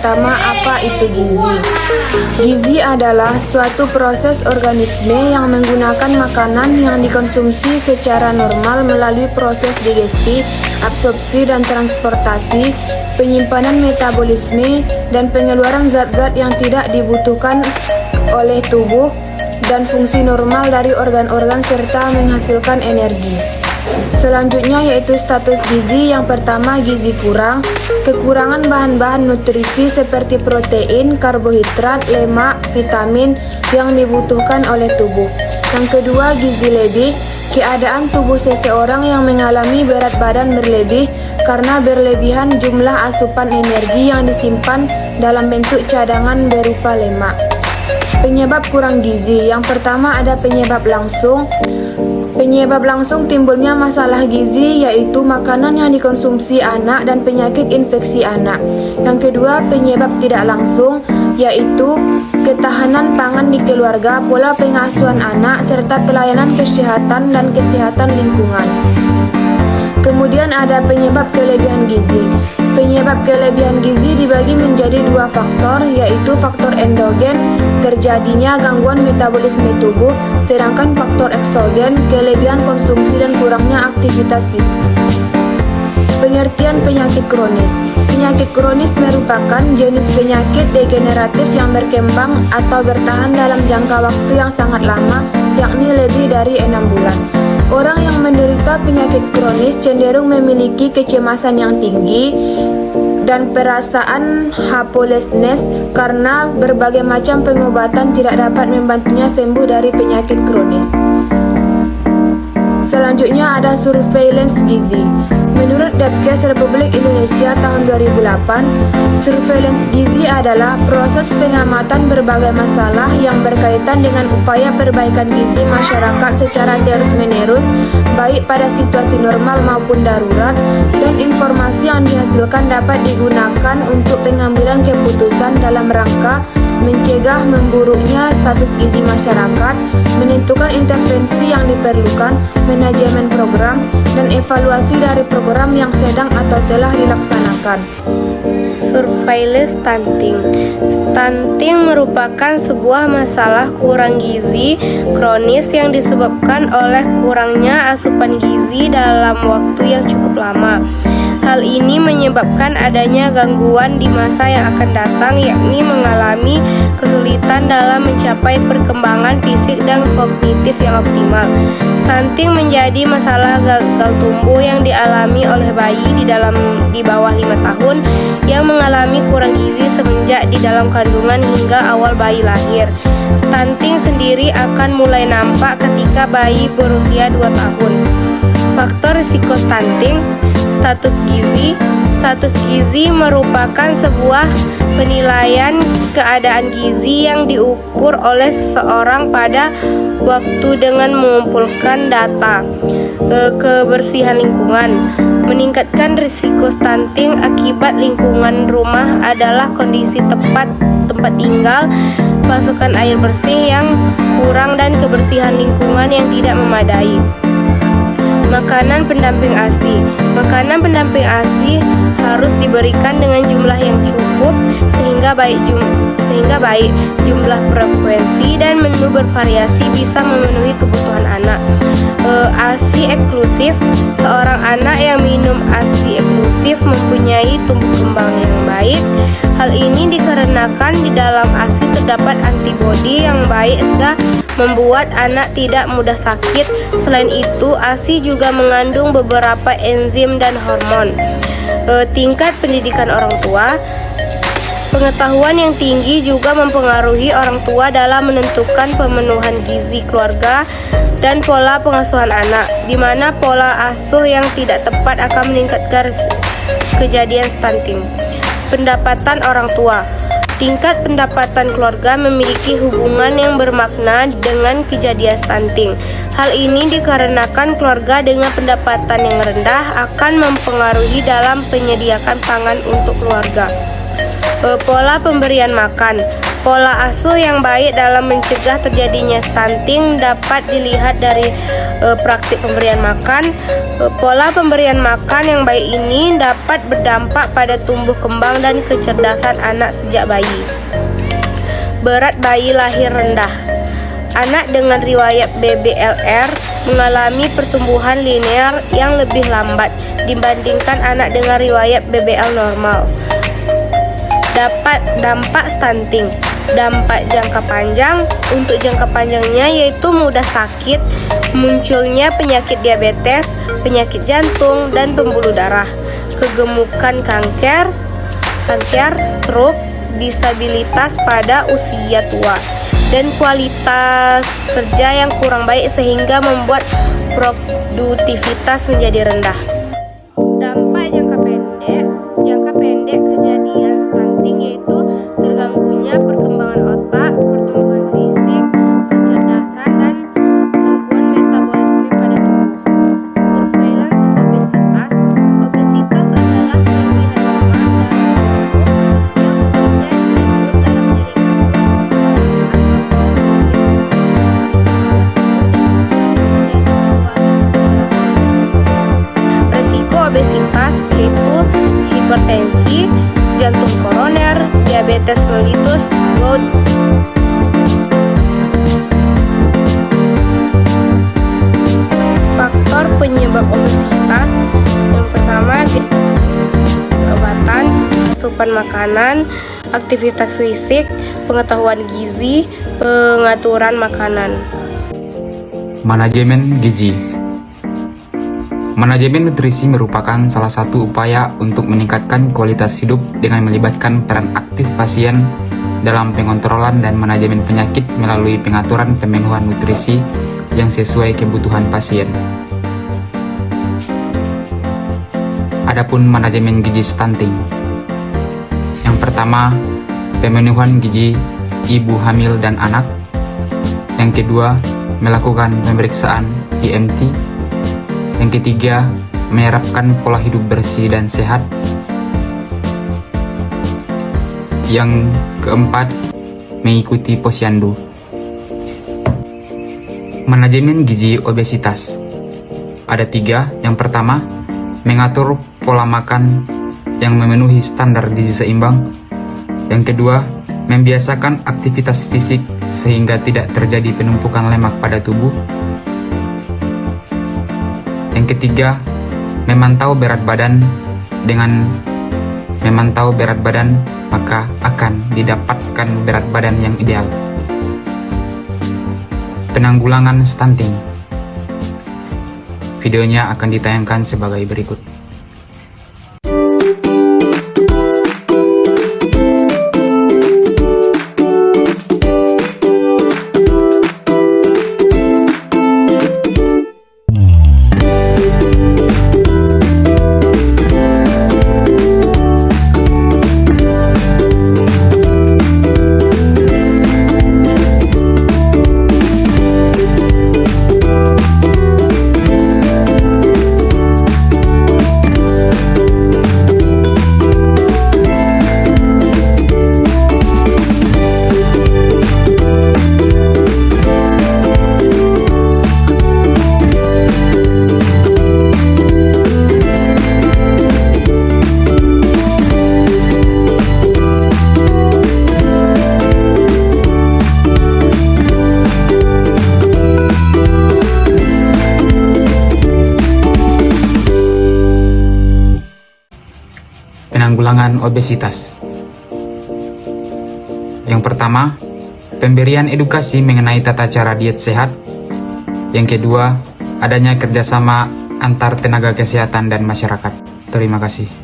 pertama, apa itu gizi? Gizi adalah suatu proses organisme yang menggunakan makanan yang dikonsumsi secara normal melalui proses digesti, absorpsi dan transportasi, penyimpanan metabolisme, dan pengeluaran zat-zat yang tidak dibutuhkan oleh tubuh, dan fungsi normal dari organ-organ serta menghasilkan energi. Selanjutnya yaitu status gizi. Yang pertama, gizi kurang, kekurangan bahan-bahan nutrisi seperti protein, karbohidrat, lemak, vitamin yang dibutuhkan oleh tubuh. Yang kedua, gizi lebih, keadaan tubuh seseorang yang mengalami berat badan berlebih karena berlebihan jumlah asupan energi yang disimpan dalam bentuk cadangan berupa lemak. Penyebab kurang gizi. Yang pertama ada penyebab langsung. Penyebab langsung timbulnya masalah gizi yaitu makanan yang dikonsumsi anak dan penyakit infeksi anak. Yang kedua, penyebab tidak langsung yaitu ketahanan pangan di keluarga, pola pengasuhan anak, serta pelayanan kesehatan dan kesehatan lingkungan. Kemudian ada penyebab kelebihan gizi. Penyebab kelebihan gizi dibagi menjadi dua faktor, yaitu faktor endogen, terjadinya gangguan metabolisme tubuh, sedangkan faktor eksogen, kelebihan konsumsi dan kurangnya aktivitas fisik. Pengertian penyakit kronis. Penyakit kronis merupakan jenis penyakit degeneratif yang berkembang atau bertahan dalam jangka waktu yang sangat lama, yakni lebih dari 6 bulan. Orang yang menderita penyakit kronis cenderung memiliki kecemasan yang tinggi dan perasaan hopelessness karena berbagai macam pengobatan tidak dapat membantunya sembuh dari penyakit kronis. Selanjutnya ada surveillance gizi. Menurut Depkes Republik Indonesia tahun 2008, surveillance gizi adalah proses pengamatan berbagai masalah yang berkaitan dengan upaya perbaikan gizi masyarakat secara terus-menerus, baik pada situasi normal maupun darurat, dan informasi yang dihasilkan dapat digunakan untuk pengambilan keputusan dalam rangka mencegah memburuknya status gizi masyarakat, menentukan intervensi yang diperlukan, manajemen program, dan evaluasi dari program yang sedang atau telah dilaksanakan. Surveillance stunting. Stunting merupakan sebuah masalah kurang gizi kronis yang disebabkan oleh kurangnya asupan gizi dalam waktu yang cukup lama. Hal ini menyebabkan adanya gangguan di masa yang akan datang, yakni mengalami kesulitan dalam mencapai perkembangan fisik dan kognitif yang optimal. Stunting menjadi masalah gagal tumbuh yang dialami oleh bayi di bawah 5 tahun yang mengalami kurang gizi semenjak di dalam kandungan hingga awal bayi lahir. Stunting sendiri akan mulai nampak ketika bayi berusia 2 tahun. Faktor risiko stunting. Status gizi. Status gizi merupakan sebuah penilaian keadaan gizi yang diukur oleh seseorang pada waktu dengan mengumpulkan data kebersihan lingkungan. Meningkatkan risiko stunting akibat lingkungan rumah adalah kondisi tempat tinggal, pasokan air bersih yang kurang, dan kebersihan lingkungan yang tidak memadai. Makanan pendamping ASI. Makanan pendamping ASI harus diberikan dengan jumlah yang cukup sehingga baik jumlah frekuensi dan menu bervariasi bisa memenuhi kebutuhan anak. ASI eksklusif. Seorang anak yang minum ASI eksklusif mempunyai tumbuh kembang yang baik. Hal ini dikarenakan di dalam ASI terdapat antibodi yang baik sehingga membuat anak tidak mudah sakit. Selain itu, ASI juga mengandung beberapa enzim dan hormon. Tingkat pendidikan orang tua. Pengetahuan yang tinggi juga mempengaruhi orang tua dalam menentukan pemenuhan gizi keluarga dan pola pengasuhan anak, di mana pola asuh yang tidak tepat akan meningkatkan kejadian stunting. Pendapatan orang tua. Tingkat pendapatan keluarga memiliki hubungan yang bermakna dengan kejadian stunting. Hal ini dikarenakan keluarga dengan pendapatan yang rendah akan mempengaruhi dalam penyediakan pangan untuk keluarga. Pola pemberian makan. Pola asuh yang baik dalam mencegah terjadinya stunting dapat dilihat dari praktik pemberian makan. Pola pemberian makan yang baik ini dapat berdampak pada tumbuh kembang dan kecerdasan anak sejak bayi. Berat bayi lahir rendah. Anak dengan riwayat BBLR mengalami pertumbuhan linear yang lebih lambat dibandingkan anak dengan riwayat BBL normal. Dampak stunting. Dampak jangka panjang. Untuk jangka panjangnya yaitu mudah sakit, munculnya penyakit diabetes, penyakit jantung dan pembuluh darah, kegemukan kanker, stroke, disabilitas pada usia tua, dan kualitas kerja yang kurang baik sehingga membuat produktivitas menjadi rendah. Dampak jangka pendek kejadian stunting yaitu terganggunya perkembangan otak, pertumbuhan fisik, kecerdasan, dan gangguan metabolisme pada tubuh. Surveillance obesitas. Obesitas adalah kelebihan lemak dalam tubuh yang umumnya dikandung dalam jaringan resiko obesitas yaitu hipertensi, jantung koroner, diabetes mellitus, gout. Faktor penyebab obesitas yang pertama perawatan, asupan makanan, aktivitas fisik, pengetahuan gizi, pengaturan makanan. Manajemen gizi. Manajemen nutrisi merupakan salah satu upaya untuk meningkatkan kualitas hidup dengan melibatkan peran aktif pasien dalam pengontrolan dan manajemen penyakit melalui pengaturan pemenuhan nutrisi yang sesuai kebutuhan pasien. Adapun manajemen gizi stunting. Yang pertama, pemenuhan gizi ibu hamil dan anak. Yang kedua, melakukan pemeriksaan IMT. Yang ketiga, menerapkan pola hidup bersih dan sehat. Yang keempat, mengikuti posyandu. Manajemen gizi obesitas. Ada 3. Yang pertama, mengatur pola makan yang memenuhi standar gizi seimbang. Yang kedua, membiasakan aktivitas fisik sehingga tidak terjadi penumpukan lemak pada tubuh. Yang ketiga, memantau berat badan. Dengan memantau berat badan, maka akan didapatkan berat badan yang ideal. Penanggulangan stunting. Videonya akan ditayangkan sebagai berikut. Penanggulangan obesitas. Yang pertama, pemberian edukasi mengenai tata cara diet sehat. Yang kedua, adanya kerjasama antar tenaga kesehatan dan masyarakat. Terima kasih.